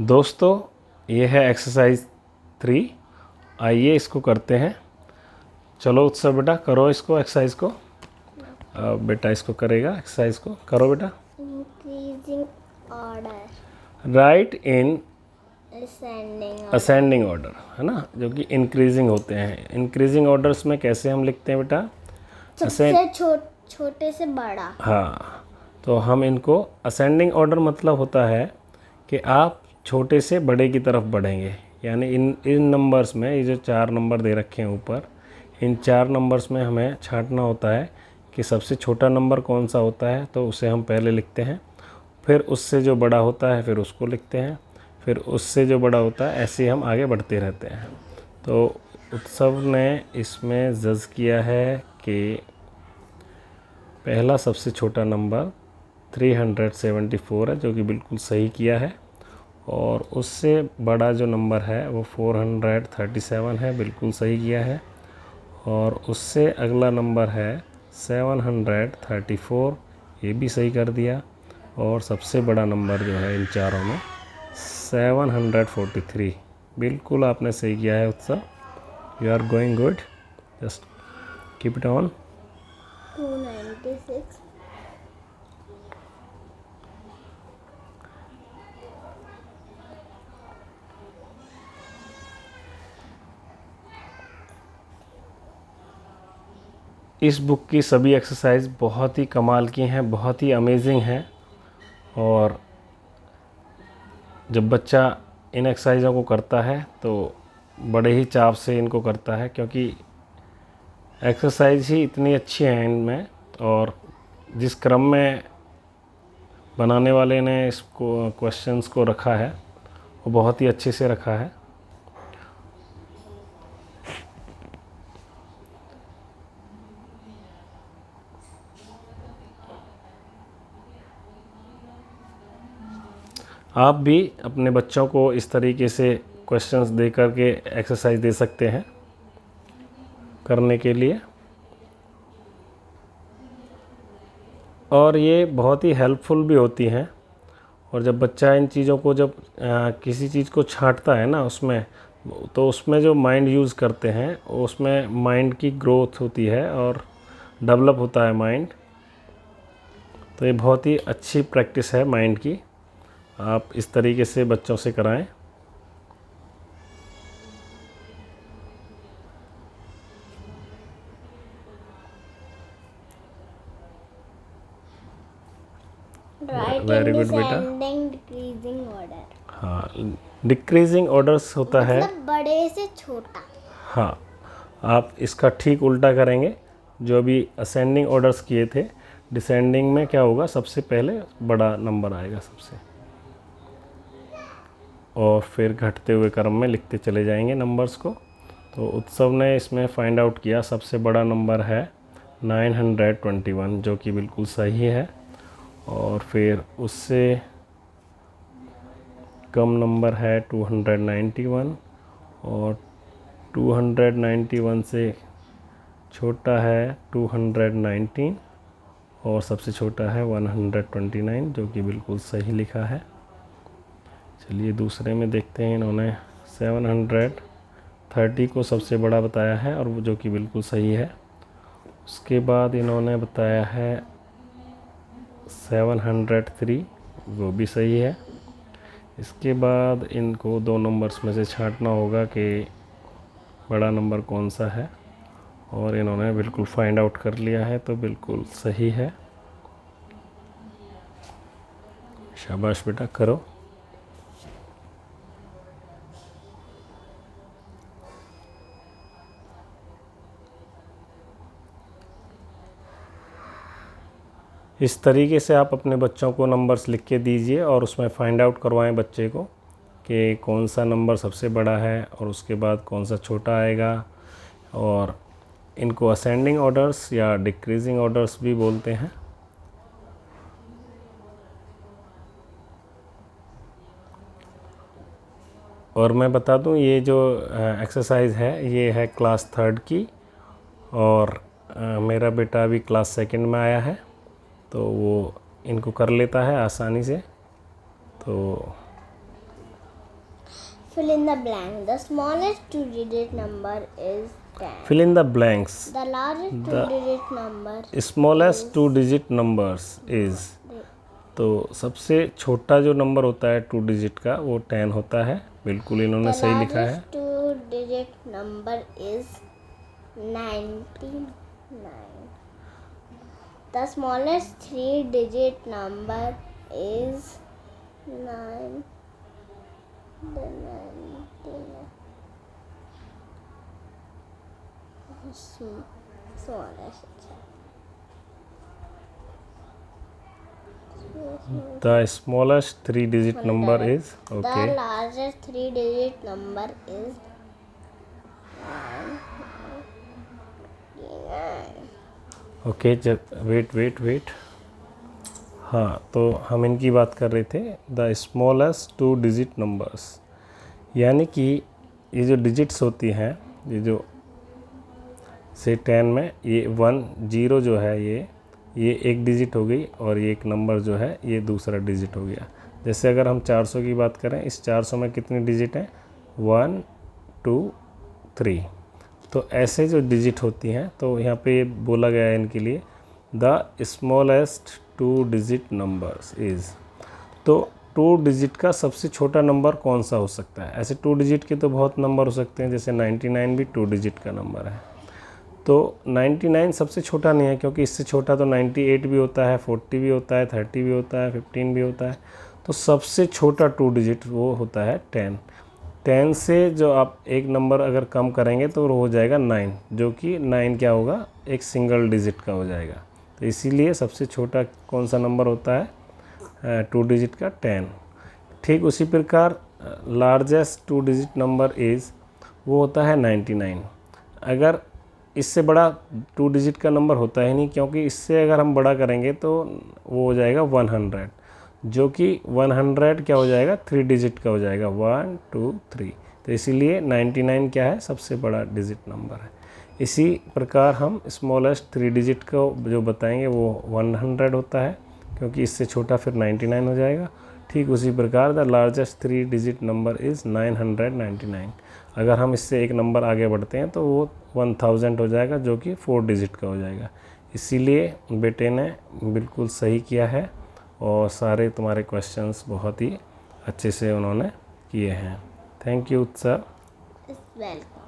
दोस्तों, ये है एक्सरसाइज 3। आइए इसको करते हैं। चलो उत्सव बेटा, करो इसको एक्सरसाइज को। बेटा इसको करेगा, एक्सरसाइज को करो बेटा। Increasing order, right in ascending ascending order, है ना, जो कि इंक्रीजिंग होते हैं। इंक्रीजिंग ऑर्डर्स में कैसे हम लिखते हैं बेटा? सबसे छोटे से बड़ा। हाँ, तो हम इनको असेंडिंग ऑर्डर मतलब होता है कि आप छोटे से बड़े की तरफ बढ़ेंगे। यानी इन नंबर्स में, ये जो 4 नंबर दे रखे हैं ऊपर, इन 4 नंबर्स में हमें छांटना होता है कि सबसे छोटा नंबर कौन सा होता है, तो उसे हम पहले लिखते हैं। फिर उससे जो बड़ा होता है फिर उसको लिखते हैं, फिर उससे जो बड़ा होता है, ऐसे हम आगे बढ़ते रहते हैं। तो उत्सव ने इसमें जज किया है कि पहला सबसे छोटा नंबर 374 है, जो कि बिल्कुल सही किया है। और उससे बड़ा जो नंबर है वो 437 है, बिल्कुल सही किया है। और उससे अगला नंबर है 734, ये भी सही कर दिया। और सबसे बड़ा नंबर जो है इन चारों में 743, बिल्कुल आपने सही किया है Utsav. You are going good, just keep it on. 296, इस बुक की सभी एक्सरसाइज बहुत ही कमाल की हैं, बहुत ही अमेजिंग हैं। और जब बच्चा इन एक्सरसाइज़ों को करता है तो बड़े ही चाव से इनको करता है, क्योंकि एक्सरसाइज ही इतनी अच्छी है इनमें। और जिस क्रम में बनाने वाले ने इसको क्वेश्चंस को रखा है वो बहुत ही अच्छे से रखा है। आप भी अपने बच्चों को इस तरीके से क्वेश्चंस दे करके एक्सरसाइज दे सकते हैं करने के लिए। और ये बहुत ही हेल्पफुल भी होती हैं। और जब बच्चा इन चीज़ों को जब किसी चीज़ को छांटता है ना उसमें, तो उसमें जो माइंड यूज़ करते हैं उसमें माइंड की ग्रोथ होती है और डेवलप होता है माइंड। तो ये बहुत ही अच्छी प्रैक्टिस है माइंड की। आप इस तरीके से बच्चों से कराएं। राइट वेरी इन गुड बेटा। डिसेंडिंग डिक्रीजिंग ऑर्डर, हाँ, डिक्रीजिंग ऑर्डर्स होता है। मतलब बड़े से छोटा। हाँ, आप इसका ठीक उल्टा करेंगे। जो अभी असेंडिंग ऑर्डर्स किए थे, डिसेंडिंग में क्या होगा, सबसे पहले बड़ा नंबर आएगा सबसे, और फिर घटते हुए क्रम में लिखते चले जाएंगे नंबर्स को। तो उत्सव ने इसमें फाइंड आउट किया सबसे बड़ा नंबर है 921, जो कि बिल्कुल सही है। और फिर उससे कम नंबर है 291, और 291 से छोटा है 219, और सबसे छोटा है 129, जो कि बिल्कुल सही लिखा है। चलिए दूसरे में देखते हैं। इन्होंने 730 को सबसे बड़ा बताया है, और वो जो कि बिल्कुल सही है। उसके बाद इन्होंने बताया है 703, वो भी सही है। इसके बाद इनको 2 नंबर्स में से छांटना होगा कि बड़ा नंबर कौन सा है, और इन्होंने बिल्कुल फाइंड आउट कर लिया है, तो बिल्कुल सही है। शाबाश बेटा, करो। इस तरीके से आप अपने बच्चों को नंबर्स लिख के दीजिए और उसमें फाइंड आउट करवाएं बच्चे को कि कौन सा नंबर सबसे बड़ा है और उसके बाद कौन सा छोटा आएगा। और इनको असेंडिंग ऑर्डर्स या डिक्रीजिंग ऑर्डर्स भी बोलते हैं। और मैं बता दूं, ये जो एक्सरसाइज है ये है क्लास 3rd की, और मेरा बेटा अभी क्लास 2nd में आया है, तो वो इनको कर लेता है आसानी से। तो Fill in the blank. The smallest two-digit number is 10. fill in the blanks. The largest two-digit number smallest two digit numbers is, तो सबसे छोटा जो नंबर होता है 2 डिजिट का वो 10 होता है। बिल्कुल इन्होंने सही लिखा है। two-digit number is 99. The smallest three-digit number is 9. The 99. Smallest. The smallest 3 digit number is, The okay, largest three-digit number is 9. Okay. जब वेट, हाँ, तो हम इनकी बात कर रहे थे। द स्मॉलेस्ट 2 डिजिट नंबर्स, यानी कि ये जो डिजिट्स होती हैं, ये जो से 10 में ये 1 0 जो है ये एक डिजिट हो गई, और ये एक नंबर जो है ये दूसरा डिजिट हो गया। जैसे अगर हम 400 की बात करें, इस 400 में कितनी डिजिट हैं? 1 2 3। तो ऐसे जो डिजिट होती हैं, तो यहाँ पे ये बोला गया है इनके लिए the smallest 2 digit numbers is. तो 2 डिजिट का सबसे छोटा नंबर कौन सा हो सकता है? ऐसे 2 डिजिट के तो बहुत नंबर हो सकते हैं, जैसे 99 भी 2 डिजिट का नंबर है। तो 99 सबसे छोटा नहीं है, क्योंकि इससे छोटा तो 98 भी होता है, 40 भी होता है, 30 भी होता है, 15 भी होता है। तो सबसे छोटा 2 डिजिट वो होता है 10। 10 से जो आप एक नंबर अगर कम करेंगे तो वो हो जाएगा 9, जो कि 9 क्या होगा? एक सिंगल डिजिट का हो जाएगा। तो इसीलिए सबसे छोटा कौन सा नंबर होता है 2 डिजिट का? 10। ठीक उसी प्रकार लार्जेस्ट 2 डिजिट नंबर इज़, वो होता है 99। अगर इससे बड़ा 2 डिजिट का नंबर होता ही नहीं, क्योंकि इससे अगर हम बड़ा करेंगे तो वो हो जाएगा 100, जो कि 100 क्या हो जाएगा? 3 डिजिट का हो जाएगा, 1 2 3। तो इसीलिए 99 क्या है? सबसे बड़ा डिजिट नंबर है। इसी प्रकार हम स्मॉलेस्ट 3 डिजिट को जो बताएंगे वो 100 होता है, क्योंकि इससे छोटा फिर 99 हो जाएगा। ठीक उसी प्रकार the largest 3 digit number is 999। अगर हम इससे एक नंबर आगे बढ़ते हैं तो वो 1000 हो जाएगा, जो कि 4 डिजिट का हो जाएगा। इसीलिए बेटे ने बिल्कुल सही किया है, और सारे तुम्हारे क्वेश्चंस बहुत ही अच्छे से उन्होंने किए हैं। थैंक यू उत्सव। Welcome.